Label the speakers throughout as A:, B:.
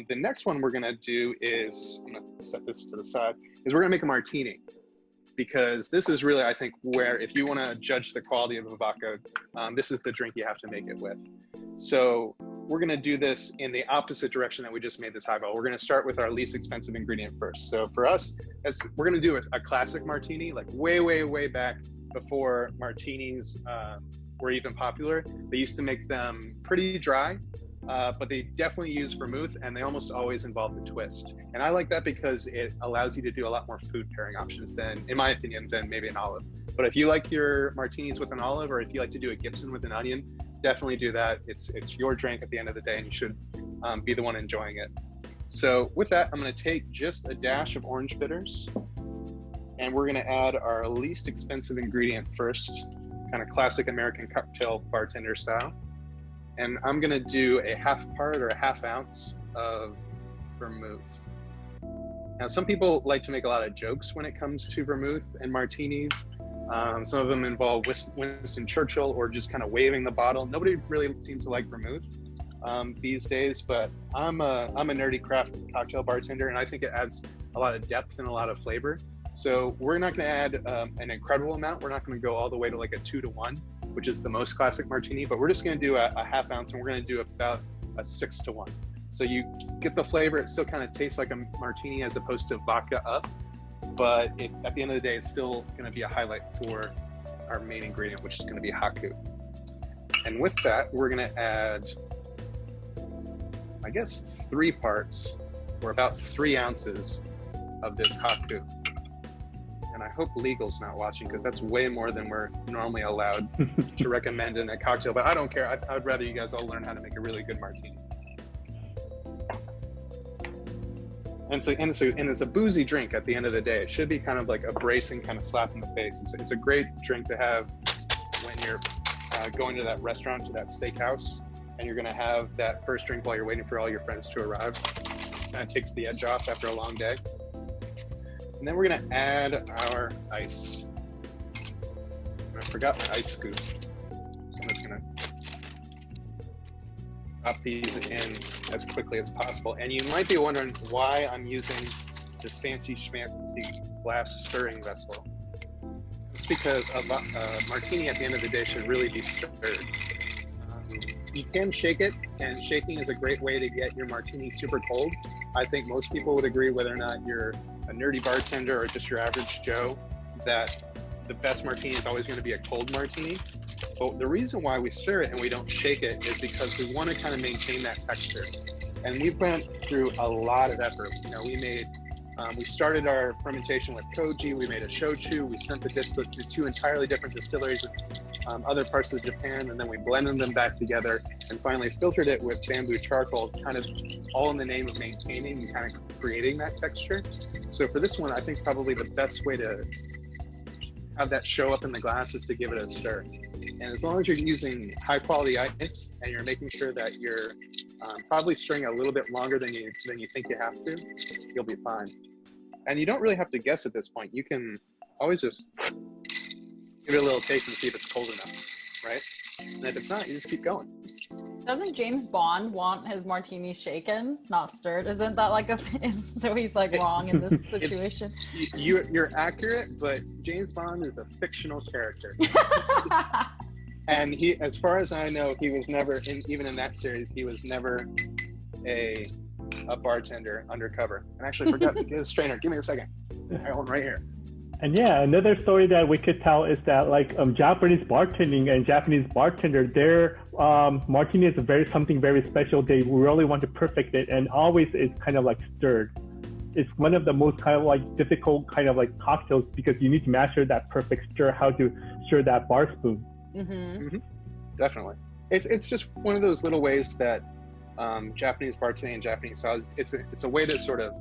A: The next one we're gonna do is, I'm gonna set this to the side, is we're gonna make a martini. Because this is really, I think, where if you wanna judge the quality of a vodka, this is the drink you have to make it with. So we're gonna do this in the opposite direction that we just made this highball. We're gonna start with our least expensive ingredient first. So for us, we're gonna do a classic martini, like way, way, way back before martinis were even popular. They used to make them pretty dry, but they definitely use vermouth, and they almost always involve the twist. And I like that because it allows you to do a lot more food pairing options than, in my opinion, than maybe an olive. But if you like your martinis with an olive, or if you like to do a Gibson with an onion, definitely do that. It's your drink at the end of the day, and you should be the one enjoying it. So with that, I'm gonna take just a dash of orange bitters, and we're gonna add our least expensive ingredient first, kind of classic American cocktail bartender style. And I'm gonna do a half part or a half ounce of vermouth. Now, some people like to make a lot of jokes when it comes to vermouth and martinis. Some of them involve Winston Churchill or just kind of waving the bottle. Nobody really seems to like vermouth these days, but I'm a nerdy craft cocktail bartender, and I think it adds a lot of depth and a lot of flavor. So we're not gonna add an incredible amount. We're not gonna go all the way to like a 2-to-1, which is the most classic martini, but we're just gonna do a half ounce, and we're gonna do about a 6-to-1. So you get the flavor, it still kind of tastes like a martini as opposed to vodka up, but at the end of the day, it's still gonna be a highlight for our main ingredient, which is gonna be Haku. And with that, we're gonna add, I guess, 3 parts, or about 3 ounces of this Haku. And I hope legal's not watching, because that's way more than we're normally allowed to recommend in a cocktail, but I don't care. I'd rather you guys all learn how to make a really good martini. And it's a boozy drink at the end of the day. It should be kind of like a bracing kind of slap in the face. It's a great drink to have when you're going to that restaurant, to that steakhouse, and you're gonna have that first drink while you're waiting for all your friends to arrive. Kind of takes the edge off after a long day. And then we're gonna add our ice. I forgot my ice scoop, so I'm just gonna drop these in as quickly as possible. And you might be wondering why I'm using this fancy schmancy glass stirring vessel. It's because a martini at the end of the day should really be stirred. You can shake it, and shaking is a great way to get your martini super cold. I think most people would agree, whether or not you're a nerdy bartender or just your average Joe, that the best martini is always going to be a cold martini. But the reason why we stir it and we don't shake it is because we want to kind of maintain that texture. And we went through a lot of effort. You know, we started our fermentation with koji, we made a shochu, we sent the distillate to 2 entirely different distilleries in other parts of Japan, and then we blended them back together and finally filtered it with bamboo charcoal, kind of all in the name of maintaining and kind of creating that texture. So for this one, I think probably the best way to have that show up in the glass is to give it a stir. And as long as you're using high quality ice and you're making sure that you're probably stirring a little bit longer than you think you have to, you'll be fine. And you don't really have to guess at this point. You can always just give it a little taste and see if it's cold enough, right? And if it's not, you just keep going.
B: Doesn't James Bond want his martini shaken, not stirred? Isn't that like so he's like wrong in this situation?
A: You're accurate, but James Bond is a fictional character. And he, as far as I know, he was never, even in that series, he was never a bartender undercover. And I actually forgot to get a strainer. Give me a second. I hold right here.
C: And yeah, another story that we could tell is that like Japanese bartending and Japanese bartender, their martini is something very special. They really want to perfect it, and always it's kind of like stirred. It's one of the most kind of like difficult kind of like cocktails because you need to master that perfect stir, how to stir that bar spoon.
A: Mm-hmm. Definitely. It's just one of those little ways that Japanese bartending and Japanese styles, it's a way to sort of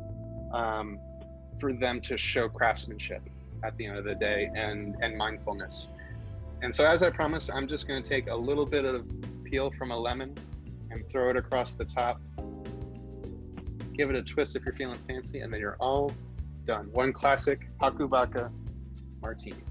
A: for them to show craftsmanship at the end of the day and mindfulness. And so as I promised, I'm just going to take a little bit of peel from a lemon and throw it across the top. Give it a twist if you're feeling fancy, and then you're all done. One classic Haku Vodka Martini.